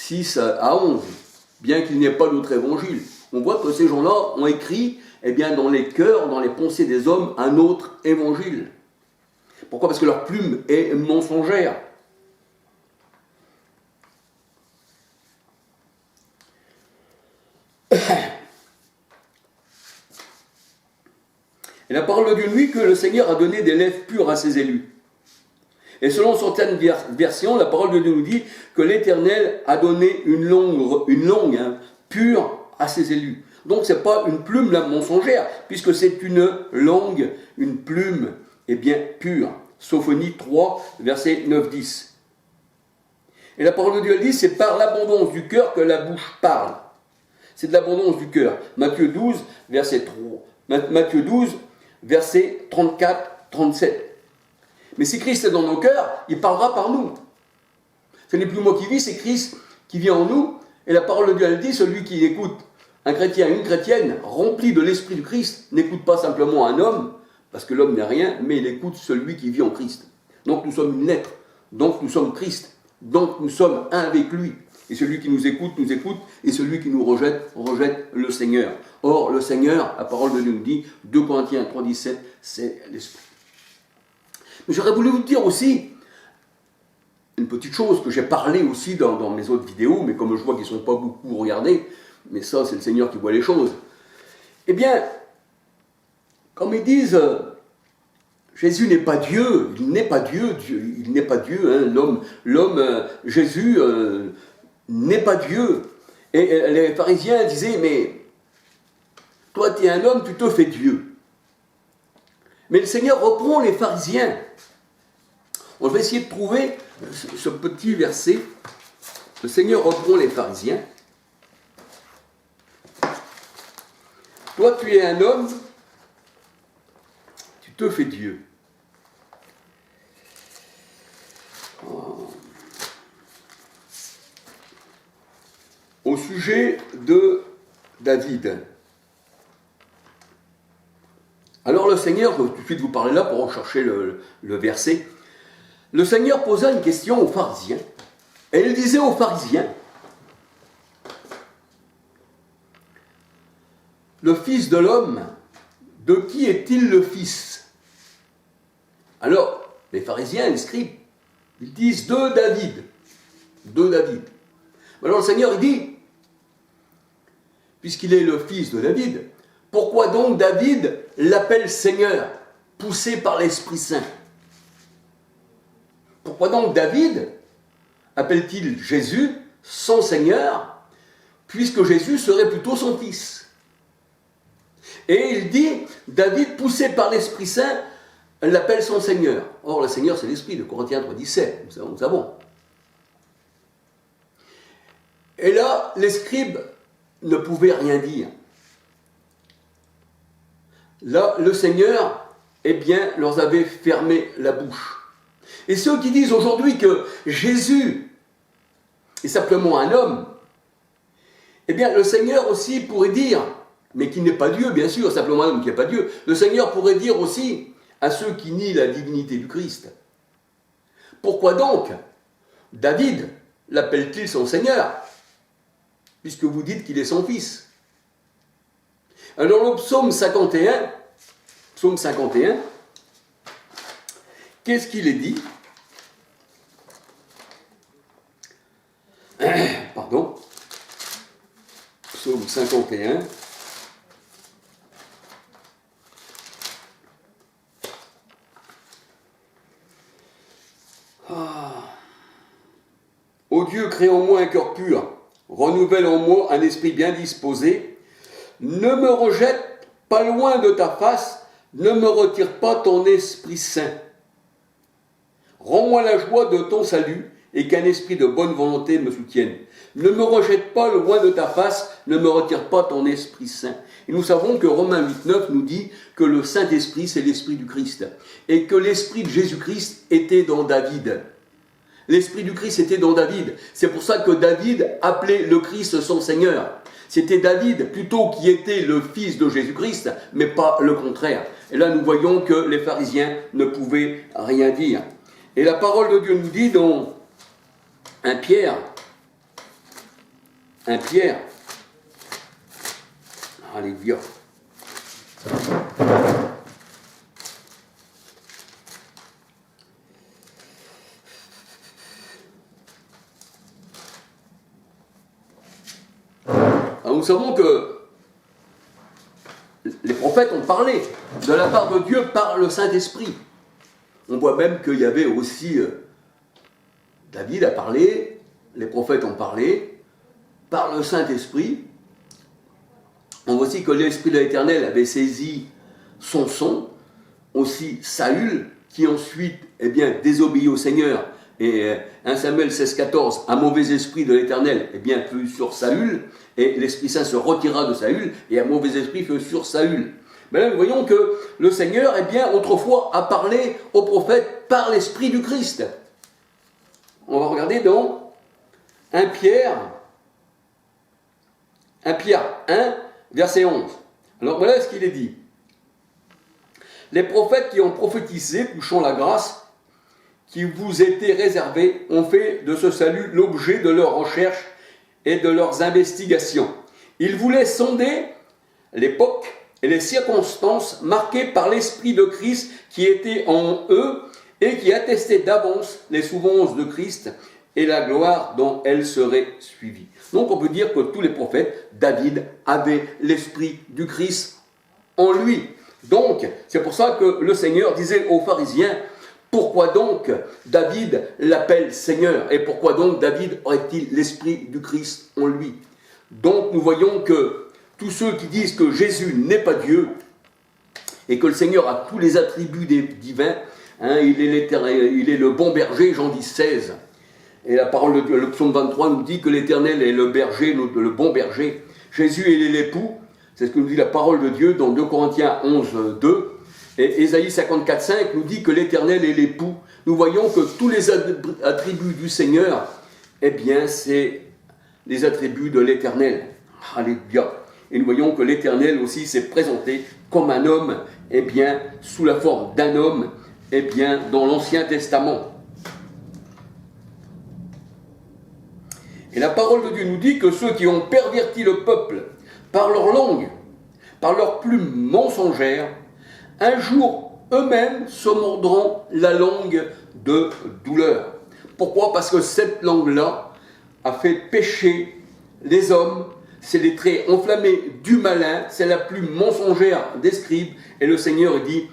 6 à 11, bien qu'il n'y ait pas d'autre évangile. On voit que ces gens-là ont écrit, eh bien, dans les cœurs, dans les pensées des hommes, un autre évangile. Pourquoi? Parce que leur plume est mensongère. Et la parole de Dieu nous dit que le Seigneur a donné des lèvres pures à ses élus. Et selon certaines versions, la parole de Dieu nous dit que l'Éternel a donné une langue pure à ses élus. Donc ce n'est pas une plume la mensongère, puisque c'est une langue, une plume, eh bien pure. Sophonie 3, versets 9-10. Et la parole de Dieu elle dit, c'est par l'abondance du cœur que la bouche parle. C'est de l'abondance du cœur. Matthieu 12, verset 3. Matthieu 12, verset 34-37. Mais si Christ est dans nos cœurs, il parlera par nous. Ce n'est plus moi qui vis, c'est Christ qui vit en nous. Et la parole de Dieu, elle dit, celui qui écoute un chrétien, une chrétienne, rempli de l'Esprit du Christ, n'écoute pas simplement un homme, parce que l'homme n'est rien, mais il écoute celui qui vit en Christ. Donc nous sommes une lettre, donc nous sommes Christ, donc nous sommes un avec lui. Et celui qui nous écoute, et celui qui nous rejette, rejette le Seigneur. Or, le Seigneur, la parole de Dieu nous dit, 2 Corinthiens 3,17, c'est l'Esprit. Mais j'aurais voulu vous dire aussi une petite chose que j'ai parlé aussi dans mes autres vidéos, mais comme je vois qu'ils ne sont pas beaucoup regardés, mais ça, c'est le Seigneur qui voit les choses. Eh bien, comme ils disent, Jésus n'est pas Dieu, il n'est pas Dieu, il n'est pas Dieu, hein, Jésus n'est pas Dieu. Et les pharisiens disaient, mais toi tu es un homme, tu te fais Dieu. Mais le Seigneur reprend les pharisiens. On va essayer de trouver ce petit verset. Le Seigneur reprend les pharisiens. Toi tu es un homme, tu te fais Dieu. Au sujet de David. Alors le Seigneur, je vais tout de suite vous parler là pour rechercher le verset. Le Seigneur posa une question aux pharisiens. Et il disait aux pharisiens, le Fils de l'homme, de qui est-il le Fils? Alors, les pharisiens, les scribes, ils disent de David. De David. Alors le Seigneur, il dit, puisqu'il est le fils de David, pourquoi donc David l'appelle Seigneur, poussé par l'Esprit Saint? Pourquoi donc David appelle-t-il Jésus son Seigneur, puisque Jésus serait plutôt son fils? Et il dit, David, poussé par l'Esprit Saint, l'appelle son Seigneur. Or, le Seigneur, c'est l'Esprit, de Corinthiens 3,17, nous savons. Et là, les scribes ne pouvaient rien dire. Là, le Seigneur, eh bien, leur avait fermé la bouche. Et ceux qui disent aujourd'hui que Jésus est simplement un homme, eh bien, le Seigneur aussi pourrait dire, mais qui n'est pas Dieu, bien sûr, simplement un homme qui n'est pas Dieu, le Seigneur pourrait dire aussi à ceux qui nient la divinité du Christ, pourquoi donc David l'appelle-t-il son Seigneur, puisque vous dites qu'il est son fils? Alors le psaume 51, qu'est-ce qu'il est dit? Pardon, psaume 51. Ô Dieu, crée en moi un cœur pur, renouvelle en moi un esprit bien disposé, ne me rejette pas loin de ta face, ne me retire pas ton Esprit Saint. Rends-moi la joie de ton salut et qu'un esprit de bonne volonté me soutienne. Ne me rejette pas loin de ta face, ne me retire pas ton Esprit Saint. Et nous savons que Romains 8,9 nous dit que le Saint-Esprit, c'est l'Esprit du Christ. Et que l'Esprit de Jésus-Christ était dans David. L'Esprit du Christ était dans David. C'est pour ça que David appelait le Christ son Seigneur. C'était David plutôt qui était le fils de Jésus-Christ, mais pas le contraire. Et là, nous voyons que les pharisiens ne pouvaient rien dire. Et la parole de Dieu nous dit dans 1 Pierre, 1 Pierre. Alléluia. Alors nous savons que les prophètes ont parlé de la part de Dieu par le Saint-Esprit. On voit même qu'il y avait aussi, David a parlé, les prophètes ont parlé par le Saint-Esprit. On voit aussi que l'Esprit de l'Éternel avait saisi Samson, aussi Saül, qui ensuite désobéit au Seigneur. Et 1 Samuel 16,14, un mauvais esprit de l'Éternel fut sur Saül, et l'Esprit Saint se retira de Saül, et un mauvais esprit fut sur Saül. Mais là, nous voyons que le Seigneur, autrefois, a parlé aux prophètes par l'Esprit du Christ. On va regarder dans 1 Pierre 1, verset 11. Alors voilà ce qu'il est dit. Les prophètes qui ont prophétisé, touchant la grâce qui vous était réservée, ont fait de ce salut l'objet de leurs recherches et de leurs investigations. Ils voulaient sonder l'époque et les circonstances marquées par l'Esprit de Christ qui était en eux et qui attestait d'avance les souffrances de Christ et la gloire dont elles seraient suivies. Donc on peut dire que tous les prophètes, David avait l'Esprit du Christ en lui. Donc c'est pour ça que le Seigneur disait aux pharisiens, pourquoi donc David l'appelle Seigneur? Et pourquoi donc David aurait-il l'Esprit du Christ en lui? Donc nous voyons que tous ceux qui disent que Jésus n'est pas Dieu et que le Seigneur a tous les attributs divins, il est le bon berger, Jean 10,16. Et la parole de le psaume 23 nous dit que l'Éternel est le berger, le bon berger. Jésus est l'époux, c'est ce que nous dit la parole de Dieu dans 2 Corinthiens 11,2. Et Ésaïe 54,5 nous dit que l'Éternel est l'époux. Nous voyons que tous les attributs du Seigneur, c'est les attributs de l'Éternel. Alléluia. Et nous voyons que l'Éternel aussi s'est présenté comme un homme, sous la forme d'un homme, dans l'Ancien Testament. Et la parole de Dieu nous dit que ceux qui ont perverti le peuple par leur langue, par leurs plumes mensongères, un jour eux-mêmes se mordront la langue de douleur. Pourquoi? Parce que cette langue-là a fait pécher les hommes, c'est les traits enflammés du malin, c'est la plume mensongère des scribes, et le Seigneur dit,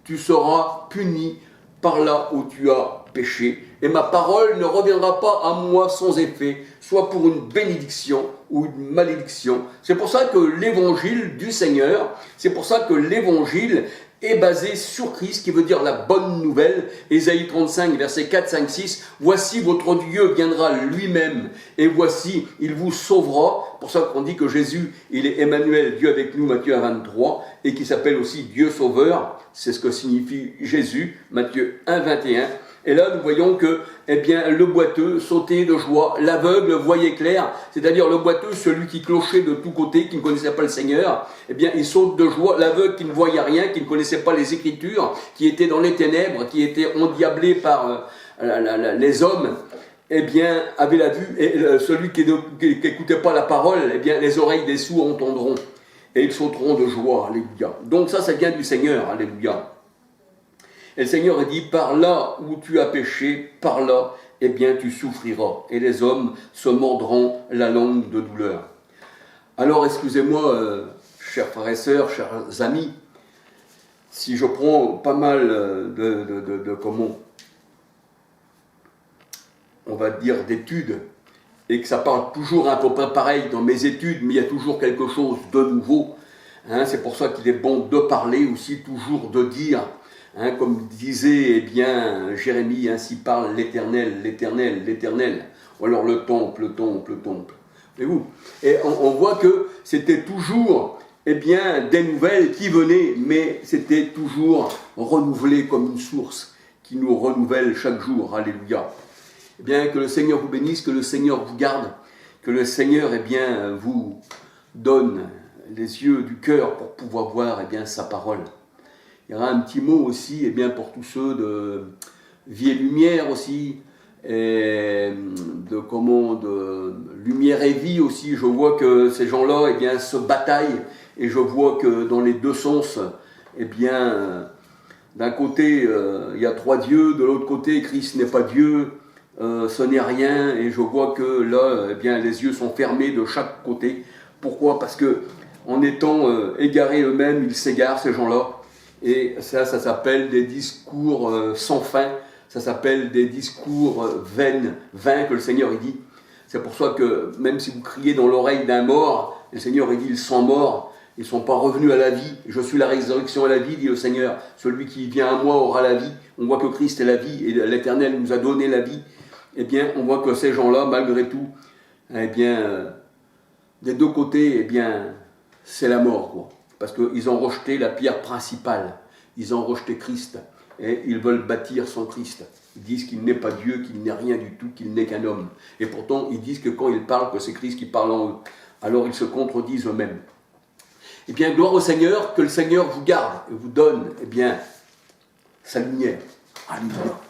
tu seras puni par là où tu as péché, et ma parole ne reviendra pas à moi sans effet, soit pour une bénédiction ou une malédiction. C'est pour ça que l'évangile du Seigneur, c'est pour ça que l'évangile est basé sur Christ, qui veut dire la bonne nouvelle. Ésaïe 35, versets 4, 5, 6. Voici votre Dieu viendra lui-même, et voici, il vous sauvera. Pour ça qu'on dit que Jésus, il est Emmanuel, Dieu avec nous, Matthieu 1, 23, et qui s'appelle aussi Dieu sauveur. C'est ce que signifie Jésus, Matthieu 1, 21. Et là, nous voyons que, le boiteux sautait de joie, l'aveugle voyait clair, c'est-à-dire le boiteux, celui qui clochait de tous côtés, qui ne connaissait pas le Seigneur, il saute de joie, l'aveugle qui ne voyait rien, qui ne connaissait pas les Écritures, qui était dans les ténèbres, qui était endiablé par les hommes, avait la vue, et celui qui n'écoutait pas la parole, les oreilles des sourds entendront, et ils sauteront de joie, alléluia. Donc ça vient du Seigneur, alléluia. Et le Seigneur a dit, par là où tu as péché, par là, tu souffriras. Et les hommes se mordront la langue de douleur. Alors, excusez-moi, chers frères et sœurs, chers amis, si je prends pas mal comment on va dire d'études, et que ça parle toujours un peu pareil dans mes études, mais il y a toujours quelque chose de nouveau, c'est pour ça qu'il est bon de parler aussi, toujours de dire, comme disait Jérémie, ainsi parle l'Éternel, l'Éternel, l'Éternel. Ou alors le temple, le temple, le temple. Et on voit que c'était toujours des nouvelles qui venaient, mais c'était toujours renouvelé comme une source qui nous renouvelle chaque jour. Alléluia. Que le Seigneur vous bénisse, que le Seigneur vous garde, que le Seigneur vous donne les yeux du cœur pour pouvoir voir sa parole. Il y aura un petit mot aussi pour tous ceux de Vie et Lumière aussi, et de lumière et vie aussi. Je vois que ces gens-là, eh bien, se bataillent, et je vois que dans les deux sens, eh bien, d'un côté, il y a trois dieux, de l'autre côté, Christ n'est pas Dieu, ce n'est rien, et je vois que là, eh bien, les yeux sont fermés de chaque côté. Pourquoi? Parce que en étant égarés eux-mêmes, ils s'égarent, ces gens-là, et ça s'appelle des discours sans fin, ça s'appelle des discours vains que le Seigneur il dit. C'est pour ça que même si vous criez dans l'oreille d'un mort, le Seigneur il dit, ils sont morts, ils ne sont pas revenus à la vie. Je suis la résurrection et la vie, dit le Seigneur. Celui qui vient à moi aura la vie. On voit que Christ est la vie et l'Éternel nous a donné la vie. Eh bien, on voit que ces gens-là, malgré tout, eh bien, des deux côtés, eh bien, c'est la mort, quoi. Parce qu'ils ont rejeté la pierre principale. Ils ont rejeté Christ. Et ils veulent bâtir sans Christ. Ils disent qu'il n'est pas Dieu, qu'il n'est rien du tout, qu'il n'est qu'un homme. Et pourtant, ils disent que quand ils parlent, que c'est Christ qui parle en eux. Alors ils se contredisent eux-mêmes. Eh bien, gloire au Seigneur, que le Seigneur vous garde et vous donne, eh bien, sa lumière. Alléluia.